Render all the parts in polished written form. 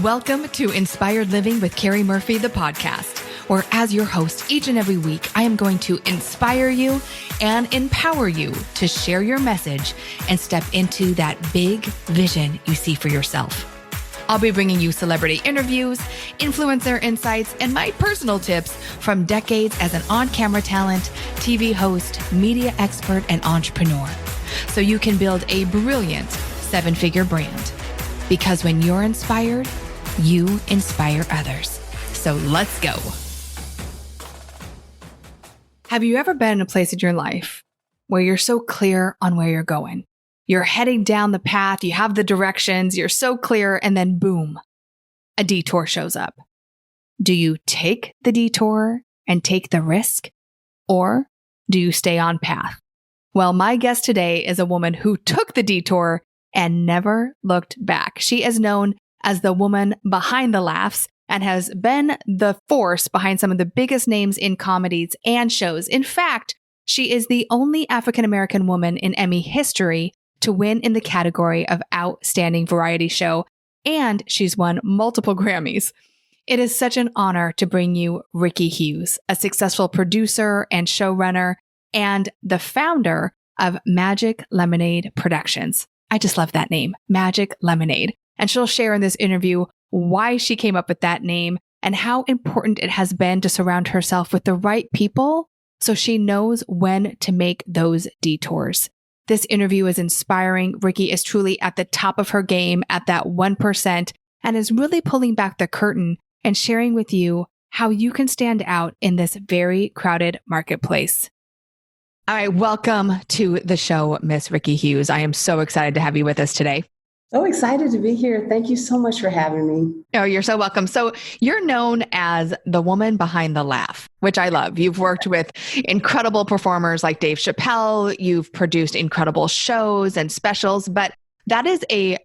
Welcome to Inspired Living with Keri Murphy, the podcast, where as your host each and every week, I am going to inspire you and empower you to share your message and step into that big vision you see for yourself. I'll be bringing you celebrity interviews, influencer insights, and my personal tips from decades as an on-camera talent, TV host, media expert, and entrepreneur, so you can build a brilliant seven-figure brand. Because when you're inspired, you inspire others. So let's go. Have you ever been in a place in your life where you're so clear on where you're going? You're heading down the path, you have the directions, you're so clear, and then boom, a detour shows up. Do you take the detour and take the risk? Or do you stay on path? Well, my guest today is a woman who took the detour and never looked back. She is known as the woman behind the laughs and has been the force behind some of the biggest names in comedies and shows. In fact, she is the only African-American woman in Emmy history to win in the category of Outstanding Variety Show, and she's won multiple Grammys. It is such an honor to bring you Rikki Hughes, a successful producer and showrunner, and the founder of Magic Lemonade Productions. I just love that name, Magic Lemonade. And she'll share in this interview why she came up with that name and how important it has been to surround herself with the right people so she knows when to make those detours. This interview is inspiring. Rikki is truly at the top of her game at that 1% and is really pulling back the curtain and sharing with you how you can stand out in this very crowded marketplace. All right, welcome to the show, Miss Rikki Hughes. I am so excited to have you with us today. So excited to be here. Thank you so much for having me. Oh, you're so welcome. So you're known as the woman behind the laugh, which I love. You've worked with incredible performers like Dave Chappelle. You've produced incredible shows and specials, but that is a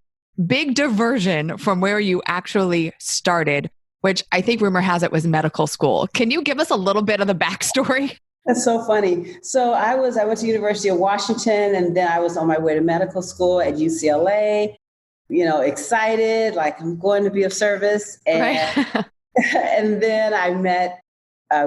big diversion from where you actually started, which I think rumor has it was medical school. Can you give us a little bit of the backstory? That's so funny. So I went to University of Washington, and then I was on my way to medical school at UCLA. Excited, like I'm going to be of service. And, right. And then I met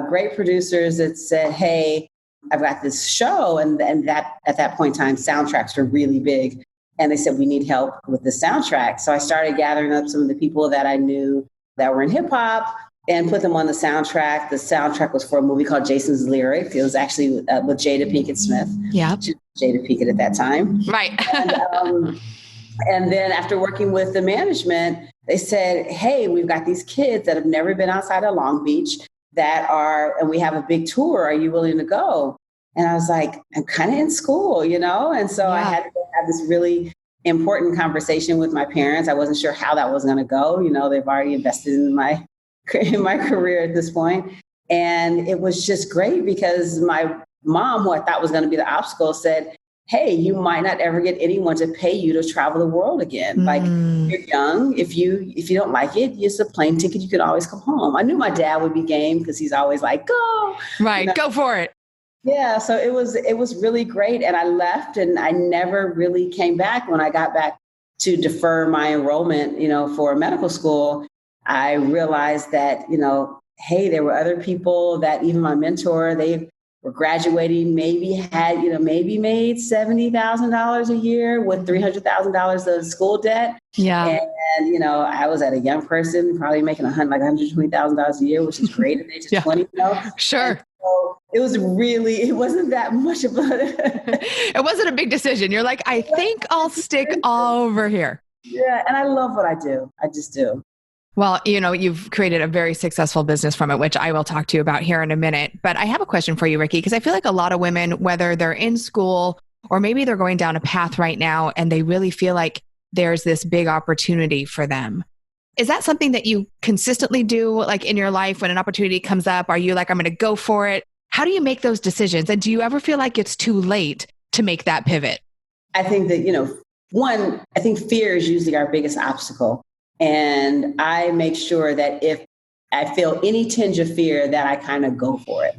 great producers that said, hey, I've got this show. And that at that point in time, soundtracks were really big. And they said, we need help with the soundtrack. So I started gathering up some of the people that I knew that were in hip hop and put them on the soundtrack. The soundtrack was for a movie called Jason's Lyric. It was actually with Jada Pinkett Smith. Yeah. Jada Pinkett at that time. Right. And then after working with the management, they said, hey, we've got these kids that have never been outside of Long Beach and we have a big tour. Are you willing to go? And I was like, I'm kind of in school, And so I had to have this really important conversation with my parents. I wasn't sure how that was going to go. They've already invested in my career at this point. And it was just great because my mom, who I thought was going to be the obstacle, said, hey, you might not ever get anyone to pay you to travel the world again. Like, you're young. If you don't like it, it's a plane ticket. You can always come home. I knew my dad would be game because he's always like, go. Right. Go for it. Yeah. So it was really great. And I left and I never really came back. When I got back to defer my enrollment, for medical school, I realized that, hey, there were other people that even my mentor, they were graduating, maybe made $70,000 a year with $300,000 of school debt. Yeah. And, I was at a young person, probably making $120,000 a year, which is great at the age of 20. Sure. So it wasn't that much of it wasn't a big decision. You're like, I think I'll stick over here. Yeah. And I love what I do. I just do. Well, you've created a very successful business from it, which I will talk to you about here in a minute. But I have a question for you, Rikki, because I feel like a lot of women, whether they're in school or maybe they're going down a path right now and they really feel like there's this big opportunity for them. Is that something that you consistently do, like in your life when an opportunity comes up? Are you like, I'm going to go for it? How do you make those decisions? And do you ever feel like it's too late to make that pivot? I think that, I think fear is usually our biggest obstacle. And I make sure that if I feel any tinge of fear, that I kind of go for it,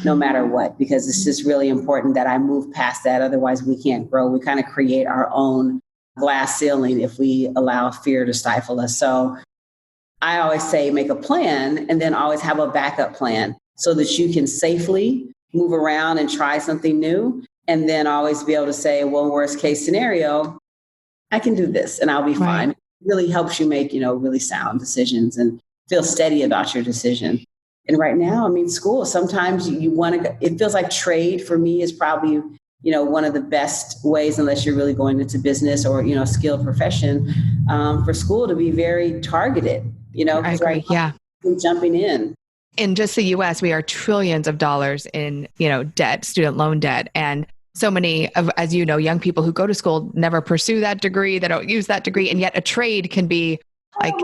no matter what, because it's just really important that I move past that. Otherwise, we can't grow. We kind of create our own glass ceiling if we allow fear to stifle us. So I always say make a plan and then always have a backup plan so that you can safely move around and try something new. And then always be able to say, well, worst case scenario, I can do this and I'll be fine. It really helps you make, really sound decisions and feel steady about your decision. And right now, I mean, school, sometimes you want to, it feels like trade for me is probably, one of the best ways, unless you're really going into business or, a skilled profession, for school to be very targeted, I agree. Right now, jumping in just the US, we are trillions of dollars in, debt, student loan debt. And so many of, as you know, young people who go to school never pursue that degree. They don't use that degree. And yet a trade can be like,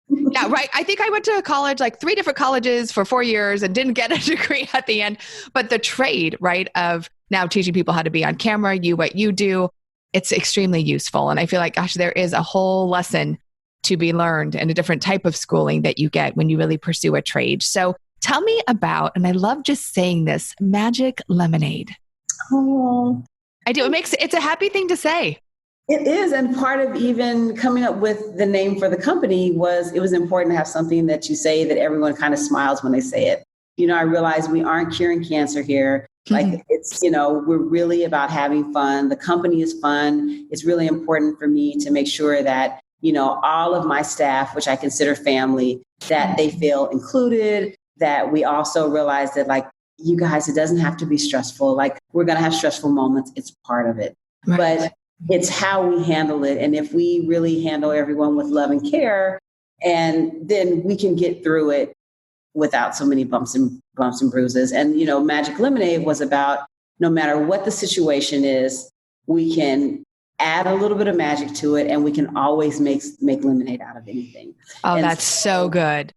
yeah, right. I think I went to college, like 3 different colleges for 4 years and didn't get a degree at the end. But the trade, right, of now teaching people how to be on camera, what you do, it's extremely useful. And I feel like, gosh, there is a whole lesson to be learned and a different type of schooling that you get when you really pursue a trade. So tell me about, and I love just saying this, magic lemonade. Oh, I do. It's a happy thing to say. It is. And part of even coming up with the name for the company it was important to have something that you say that everyone kind of smiles when they say it. I realize we aren't curing cancer here. Like it's, we're really about having fun. The company is fun. It's really important for me to make sure that, all of my staff, which I consider family, that they feel included, that we also realize that like, you guys, it doesn't have to be stressful. Like we're going to have stressful moments. It's part of it. Right. But it's how we handle it. And if we really handle everyone with love and care, and then we can get through it without so many bumps and bruises. And, Magic Lemonade was about no matter what the situation is, we can add a little bit of magic to it and we can always make lemonade out of anything. Oh, and that's so good.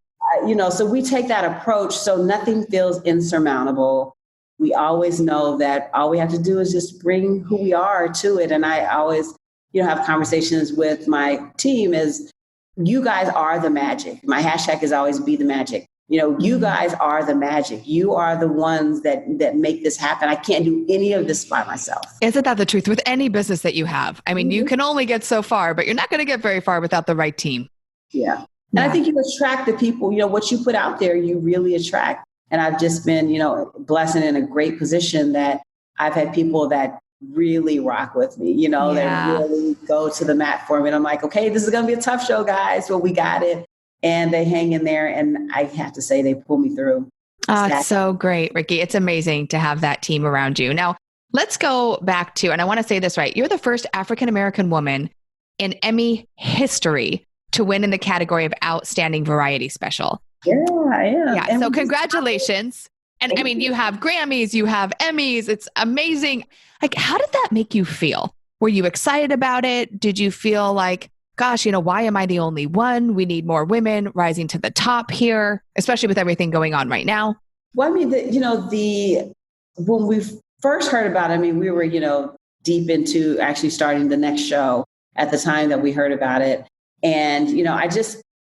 So we take that approach so nothing feels insurmountable. We always know that all we have to do is just bring who we are to it. And I always, have conversations with my team is you guys are the magic. My hashtag is always be the magic. You guys are the magic. You are the ones that make this happen. I can't do any of this by myself. Isn't that the truth with any business that you have? I mean, you can only get so far, but you're not going to get very far without the right team. Yeah. And I think you attract the people, what you put out there, you really attract. And I've just been, blessed and in a great position that I've had people that really rock with me, that really go to the mat for me. And I'm like, okay, this is going to be a tough show, guys, but we got it. And they hang in there. And I have to say they pull me through. Oh, it's so great, Rikki. It's amazing to have that team around you. Now, let's go back to, and I want to say this right. You're the first African-American woman in Emmy history to win in the category of Outstanding Variety Special. Yeah, I am. Yeah. So congratulations. And I mean, you have Grammys, you have Emmys. It's amazing. Like, how did that make you feel? Were you excited about it? Did you feel like, gosh, why am I the only one? We need more women rising to the top here, especially with everything going on right now. Well, I mean, when we first heard about it, I mean, we were, deep into actually starting the next show at the time that we heard about it. And,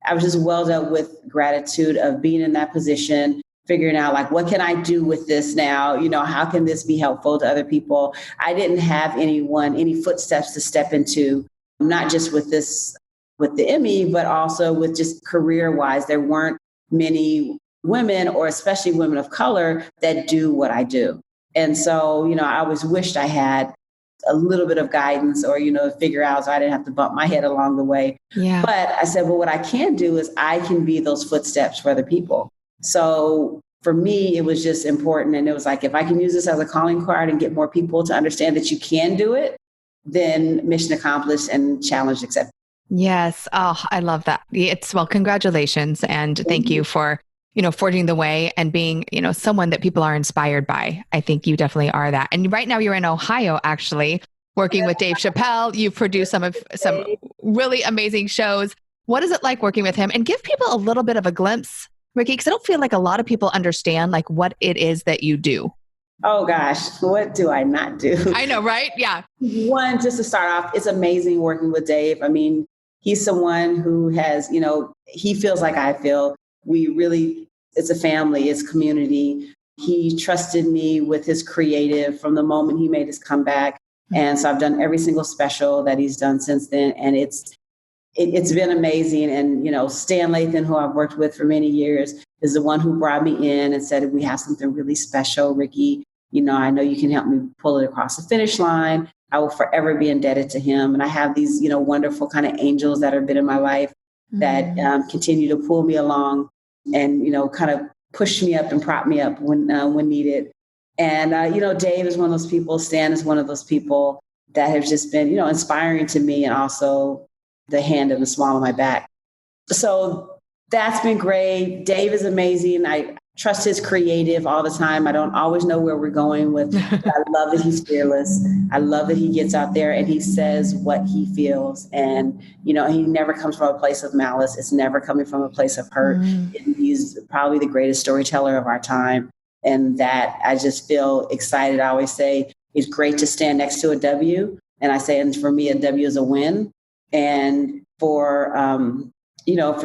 I was just welled up with gratitude of being in that position, figuring out like, what can I do with this now? How can this be helpful to other people? I didn't have any footsteps to step into, not just with the Emmy, but also with just career wise. There weren't many women, or especially women of color, that do what I do. And so, I always wished I had a little bit of guidance or, figure out so I didn't have to bump my head along the way. Yeah. But I said, well, what I can do is I can be those footsteps for other people. So for me, it was just important. And it was like, if I can use this as a calling card and get more people to understand that you can do it, then mission accomplished and challenge accepted. Yes. Oh, I love that. Congratulations. And thank you for, forging the way and being, someone that people are inspired by. I think you definitely are that. And right now you're in Ohio, actually, working with Dave Chappelle. You've produced some really amazing shows. What is it like working with him? And give people a little bit of a glimpse, Rikki, because I don't feel like a lot of people understand like what it is that you do. Oh gosh, what do I not do? I know, right? Yeah. One, just to start off, it's amazing working with Dave. I mean, he's someone who has, he feels like I feel. It's a family, it's community. He trusted me with his creative from the moment he made his comeback. And so I've done every single special that he's done since then. And it's it's been amazing. And, Stan Lathan, who I've worked with for many years, is the one who brought me in and said, we have something really special, Rikki. I know you can help me pull it across the finish line. I will forever be indebted to him. And I have these, wonderful kind of angels that have been in my life that continue to pull me along and, kind of push me up and prop me up when needed. And, Dave is one of those people. Stan is one of those people that have just been, inspiring to me, and also the hand and the smile on my back. So that's been great. Dave is amazing. I trust his creative all the time. I don't always know where we're going with. I love that he's fearless. I love that he gets out there and he says what he feels. And, he never comes from a place of malice. It's never coming from a place of hurt. And he's probably the greatest storyteller of our time. And that I just feel excited. I always say it's great to stand next to a W. And I say, and for me, a W is a win. And for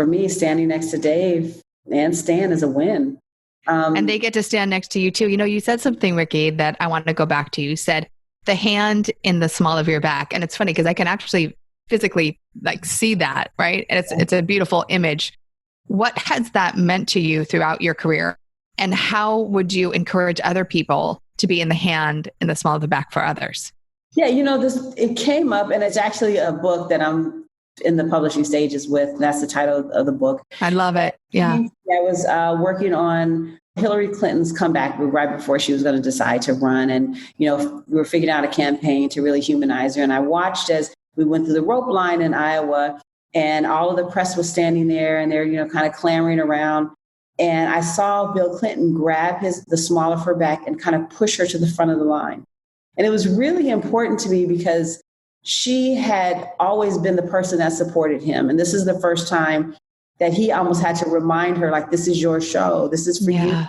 me, standing next to Dave and Stan is a win. And they get to stand next to you too. You said something, Rikki, that I want to go back to. You said the hand in the small of your back. And it's funny because I can actually physically see that, right? And it's a beautiful image. What has that meant to you throughout your career? And how would you encourage other people to be in the hand in the small of the back for others? Yeah, it came up, and it's actually a book that I'm in the publishing stages with. That's the title of the book. I love it. Yeah. I was working on Hillary Clinton's comeback right before she was going to decide to run. And, we were figuring out a campaign to really humanize her. And I watched as we went through the rope line in Iowa, and all of the press was standing there, and they're, kind of clamoring around. And I saw Bill Clinton grab the small of her back and kind of push her to the front of the line. And it was really important to me because she had always been the person that supported him. And this is the first time that he almost had to remind her, this is your show. This is for you.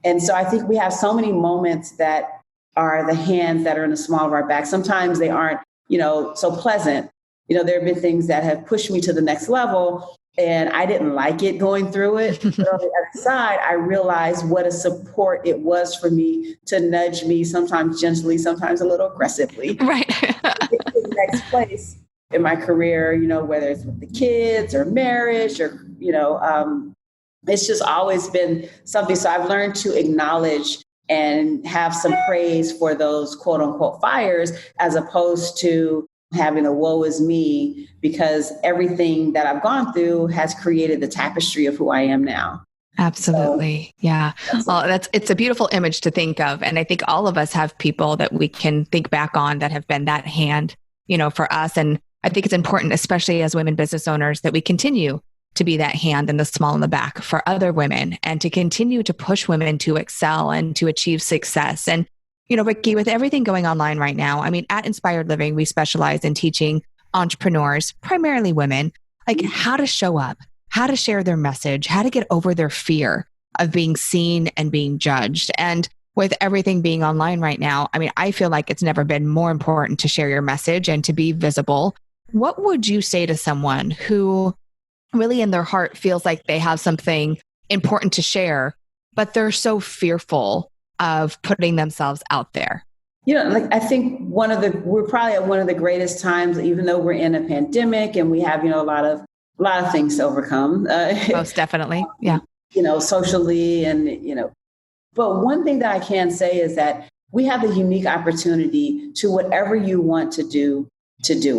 And so I think we have so many moments that are the hands that are in the small of our back. Sometimes they aren't, so pleasant. There have been things that have pushed me to the next level, and I didn't like it going through it. But on the other side, I realized what a support it was for me to nudge me, sometimes gently, sometimes a little aggressively. Right. To the next place in my career, whether it's with the kids or marriage or, it's just always been something. So I've learned to acknowledge and have some praise for those quote unquote fires, as opposed to having a woe is me, because everything that I've gone through has created the tapestry of who I am now. Absolutely. So, yeah. Well, it's a beautiful image to think of. And I think all of us have people that we can think back on that have been that hand, for us. And I think it's important, especially as women business owners, that we continue to be that hand in the small in the back for other women, and to continue to push women to excel and to achieve success. And Rikki, with everything going online right now, at Inspired Living, we specialize in teaching entrepreneurs, primarily women, how to show up, how to share their message, how to get over their fear of being seen and being judged. And with everything being online right now, I feel like it's never been more important to share your message and to be visible. What would you say to someone who really in their heart feels like they have something important to share, but they're so fearful of putting themselves out there? I think we're probably at one of the greatest times, even though we're in a pandemic and we have, a lot of things to overcome. Most definitely. Yeah. Socially and, but one thing that I can say is that we have the unique opportunity to whatever you want to do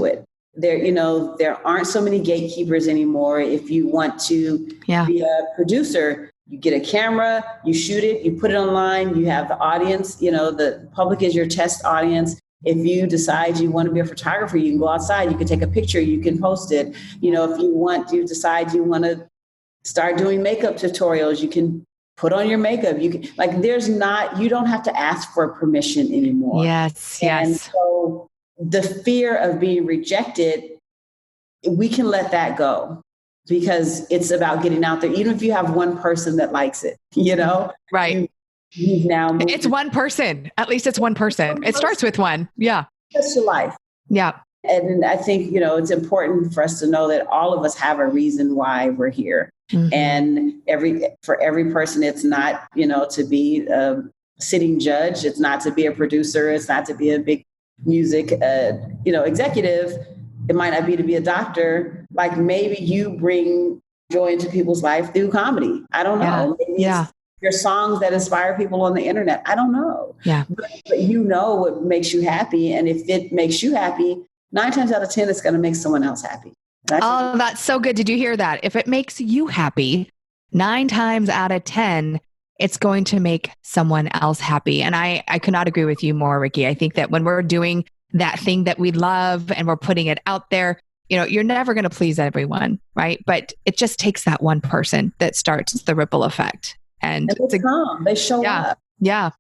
it. There aren't so many gatekeepers anymore. If you want to be a producer, you get a camera, you shoot it, you put it online, you have the audience, the public is your test audience. If you decide you want to be a photographer, you can go outside, you can take a picture, you can post it. If you decide you want to start doing makeup tutorials, you can put on your makeup. You can, you don't have to ask for permission anymore. Yes. And so the fear of being rejected, we can let that go, because it's about getting out there. Even if you have one person that likes it, right. It's one person. At least it's one person. It starts with one. Yeah. That's your life. Yeah. And I think, it's important for us to know that all of us have a reason why we're here. Mm-hmm. And for every person, it's not, to be a sitting judge. It's not to be a producer. It's not to be a big music, executive. it might not be to be a doctor. Like maybe you bring joy into people's life through comedy. I don't know. Maybe it's your songs that inspire people on the internet. I don't know. Yeah. But you know what makes you happy. And if it makes you happy, 9 times out of 10, it's going to make someone else happy. Oh, that's so good. Did you hear that? If it makes you happy, 9 times out of 10, it's going to make someone else happy. And I could not agree with you more, Rikki. I think that when we're doing that thing that we love and we're putting it out there, you're never going to please everyone, right? But it just takes that one person that starts the ripple effect. And they show up. Yeah.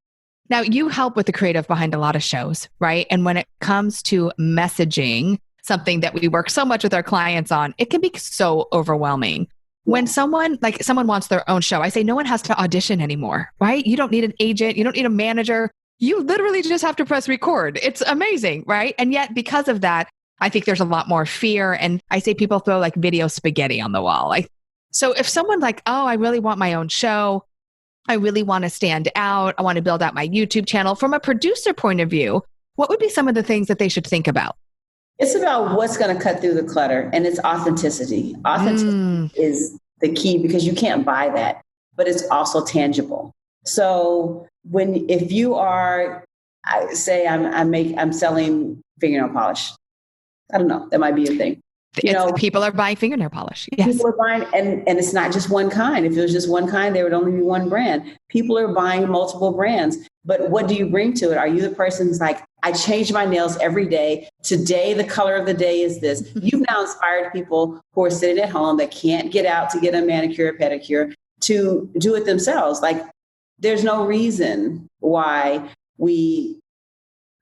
Now you help with the creative behind a lot of shows, right? And when it comes to messaging, something that we work so much with our clients on, it can be so overwhelming. When someone wants their own show, I say no one has to audition anymore, right? You don't need an agent. You don't need a manager. You literally just have to press record. It's amazing, right? And yet because of that, I think there's a lot more fear. And I say people throw like video spaghetti on the wall. So if someone's like, oh, I really want my own show, I really want to stand out, I want to build out my YouTube channel, from a producer point of view, what would be some of the things that they should think about? It's about what's going to cut through the clutter, and it's authenticity. Authenticity is the key, because you can't buy that, but it's also tangible. So if you are, I'm selling fingernail polish. I don't know, that might be a thing. People are buying fingernail polish. Yes. People are buying, and it's not just one kind. If it was just one kind, there would only be one brand. People are buying multiple brands. But what do you bring to it? Are you the person who's like, I change my nails every day. Today, the color of the day is this. You've now inspired people who are sitting at home that can't get out to get a manicure or pedicure to do it themselves. Like, there's no reason why we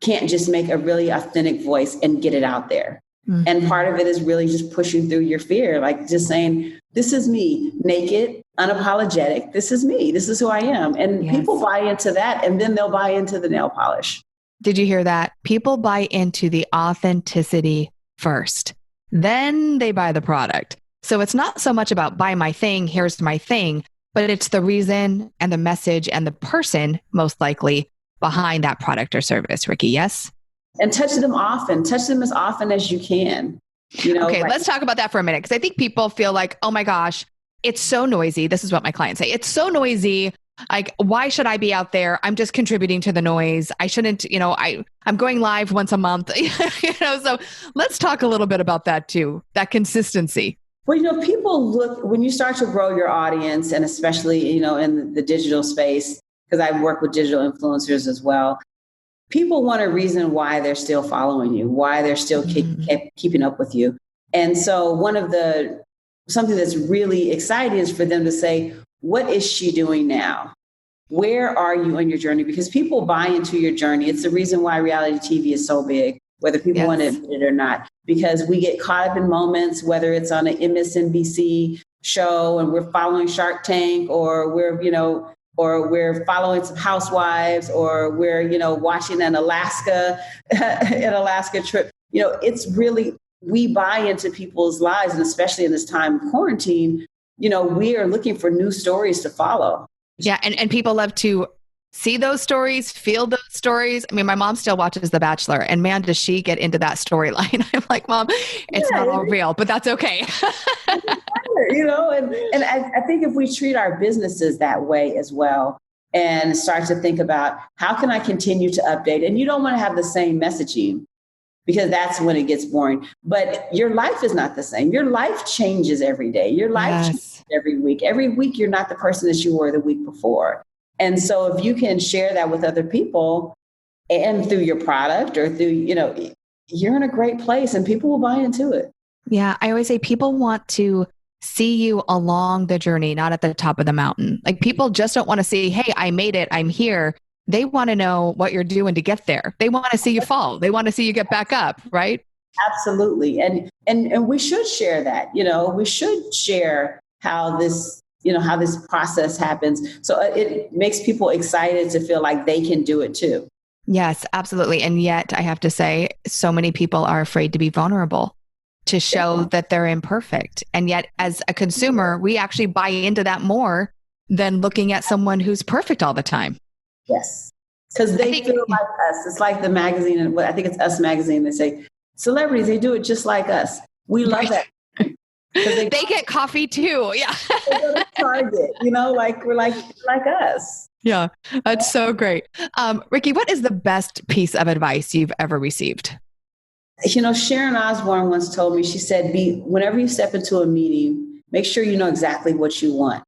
can't just make a really authentic voice and get it out there. Mm-hmm. And part of it is really just pushing through your fear, like just saying, this is me, naked, unapologetic. This is me. This is who I am. And people buy into that, and then they'll buy into the nail polish. Did you hear that? People buy into the authenticity first, then they buy the product. So it's not so much about buy my thing, here's my thing, but it's the reason and the message and the person most likely behind that product or service. Rikki, yes? And touch them as often as you can. Okay, let's talk about that for a minute, because I think people feel like, oh my gosh, it's so noisy. This is what my clients say. It's so noisy. Like, why should I be out there? I'm just contributing to the noise. I shouldn't, I'm going live once a month, so let's talk a little bit about that too, that consistency. Well, people look, when you start to grow your audience, and especially, in the digital space, because I work with digital influencers as well, people want a reason why they're still following you, why they're still keeping up with you. And so something that's really exciting is for them to say, what is she doing now? Where are you on your journey? Because people buy into your journey. It's the reason why reality TV is so big, whether people want to admit it or not, because we get caught up in moments, whether it's on an MSNBC show and we're following Shark Tank, or we're following some housewives, or we're, watching an Alaska trip. It's really, we buy into people's lives. And especially in this time of quarantine, we are looking for new stories to follow. Yeah. And people love to see those stories, feel those stories. I mean, my mom still watches The Bachelor, and man, does she get into that storyline. I'm like, Mom, it's not all real, but that's okay. And I think if we treat our businesses that way as well, and start to think about how can I continue to update, and you don't want to have the same messaging, because that's when it gets boring. But your life is not the same. Your life changes every day. Your life changes every week. Every week, you're not the person that you were the week before. And so if you can share that with other people, and through your product or through, you're in a great place, and people will buy into it. Yeah. I always say people want to see you along the journey, not at the top of the mountain. Like, people just don't want to see, hey, I made it, I'm here. They want to know what you're doing to get there. They want to see you fall. They want to see you get back up, right? Absolutely. And we should share that. We should share how this process happens. So it makes people excited to feel like they can do it too. Yes, absolutely. And yet I have to say, so many people are afraid to be vulnerable, to show that they're imperfect. And yet as a consumer, we actually buy into that more than looking at someone who's perfect all the time. Yes. Because they feel like us. It's like the magazine, and I think it's Us magazine. They say, celebrities, they do it just like us. We love that. They get coffee too. Yeah. They go to Target, like we're like us. Yeah, that's so great. Rikki, what is the best piece of advice you've ever received? Sharon Osbourne once told me, she said, whenever you step into a meeting, make sure you know exactly what you want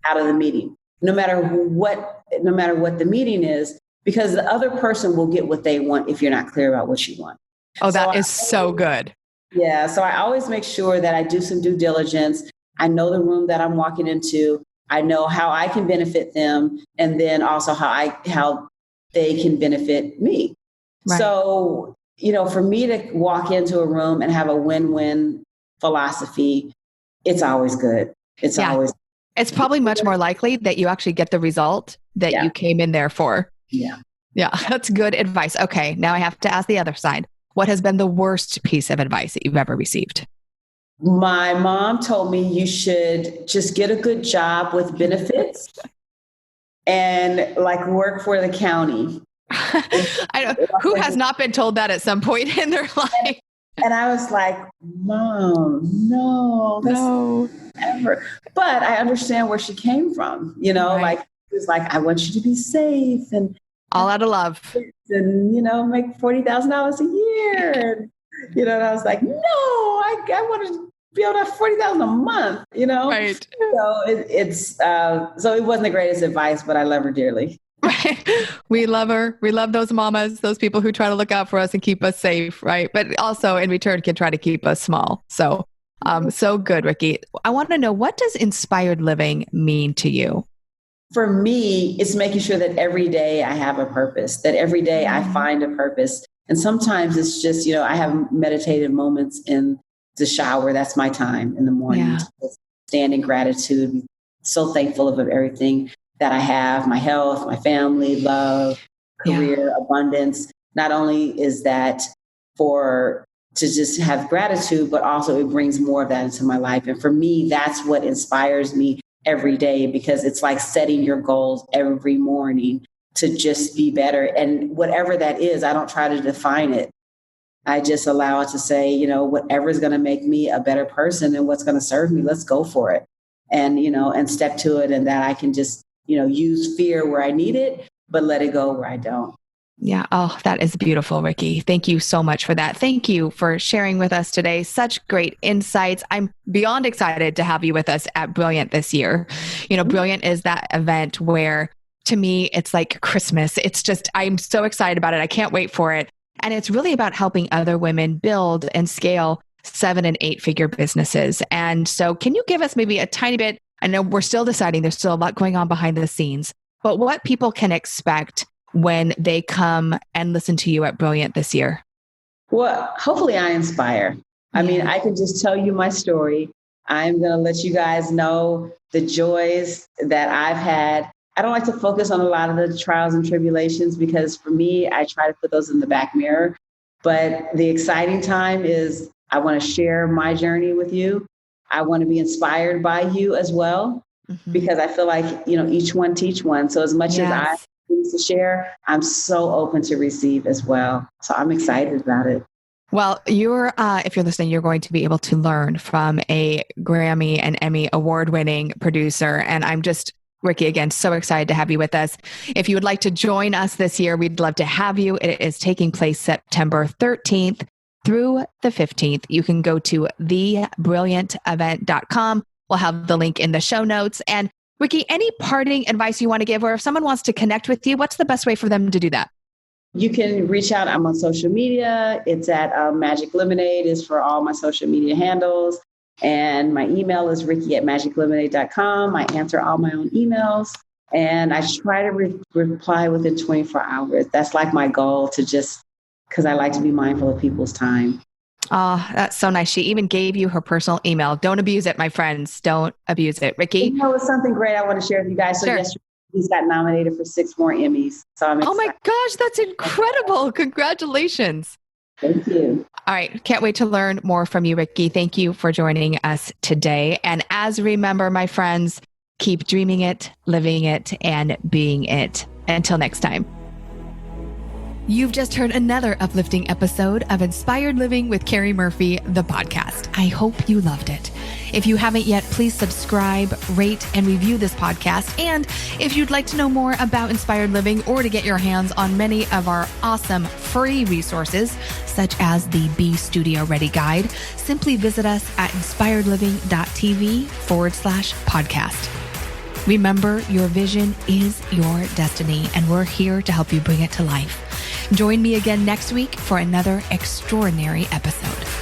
out of the meeting, no matter what the meeting is, because the other person will get what they want if you're not clear about what you want. Oh, that is so good. Yeah. So I always make sure that I do some due diligence. I know the room that I'm walking into. I know how I can benefit them, and then also how they can benefit me. Right. So, for me to walk into a room and have a win-win philosophy, it's always good. It's probably much more likely that you actually get the result that you came in there for. Yeah. Yeah. That's good advice. Okay. Now I have to ask the other side. What has been the worst piece of advice that you've ever received? My mom told me you should just get a good job with benefits and work for the county. I know. Who has not been told that at some point in their life? And I was like, Mom, no. Ever. But I understand where she came from, right. It was like, I want you to be safe and all out of love and, make $40,000 a year. And I was like, no, I want to be able to have $40,000 a month, Right. So so it wasn't the greatest advice, but I love her dearly. Right. We love her. We love those mamas, those people who try to look out for us and keep us safe, right? But also in return can try to keep us small. So, so good, Rikki. I want to know, what does inspired living mean to you? For me, it's making sure that every day I have a purpose, that every day I find a purpose. And sometimes it's just, I have meditative moments in the shower. That's my time in the morning. Yeah. Stand in gratitude. So thankful of everything that I have, my health, my family, love, career, abundance. Not only is that to just have gratitude, but also it brings more of that into my life. And for me, that's what inspires me every day, because it's like setting your goals every morning to just be better. And whatever that is, I don't try to define it. I just allow it to say, whatever is going to make me a better person and what's going to serve me, let's go for it. And, and step to it. And that I can just, use fear where I need it, but let it go where I don't. Yeah. Oh, that is beautiful, Rikki. Thank you so much for that. Thank you for sharing with us today. Such great insights. I'm beyond excited to have you with us at Brilliant this year. Brilliant is that event where, to me, it's like Christmas. It's just, I'm so excited about it. I can't wait for it. And it's really about helping other women build and scale 7- and 8-figure businesses. And so can you give us maybe a tiny bit? I know we're still deciding, there's still a lot going on behind the scenes, but what people can expect when they come and listen to you at Brilliant this year? Well, hopefully I inspire. I mean, I can just tell you my story. I'm going to let you guys know the joys that I've had. I don't like to focus on a lot of the trials and tribulations, because for me, I try to put those in the back mirror. But the exciting time is I want to share my journey with you. I want to be inspired by you as well, because I feel like, each one teach one. So as much as I to share, I'm so open to receive as well. So I'm excited about it. Well, if you're listening, you're going to be able to learn from a Grammy and Emmy award-winning producer. And I'm just, Rikki, again, so excited to have you with us. If you would like to join us this year, we'd love to have you. It is taking place September 13th through the 15th. You can go to thebrilliantevent.com. We'll have the link in the show notes. And Rikki, any parting advice you want to give, or if someone wants to connect with you, what's the best way for them to do that? You can reach out. I'm on social media. It's at Magic Lemonade is for all my social media handles. And my email is Rikki@magiclemonade.com. I answer all my own emails, and I try to reply within 24 hours. That's like my goal, because I like to be mindful of people's time. Oh, that's so nice. She even gave you her personal email. Don't abuse it, my friends. Don't abuse it. Rikki? It's something great I want to share with you guys. So yesterday, he's got nominated for 6 more Emmys. So I'm excited. Oh my gosh, that's incredible. Congratulations. Thank you. All right. Can't wait to learn more from you, Rikki. Thank you for joining us today. And remember, my friends, keep dreaming it, living it, and being it. Until next time. You've just heard another uplifting episode of Inspired Living with Keri Murphy, the podcast. I hope you loved it. If you haven't yet, please subscribe, rate, and review this podcast. And if you'd like to know more about Inspired Living or to get your hands on many of our awesome free resources, such as the Be Studio Ready Guide, simply visit us at inspiredliving.tv/podcast. Remember, your vision is your destiny, and we're here to help you bring it to life. Join me again next week for another extraordinary episode.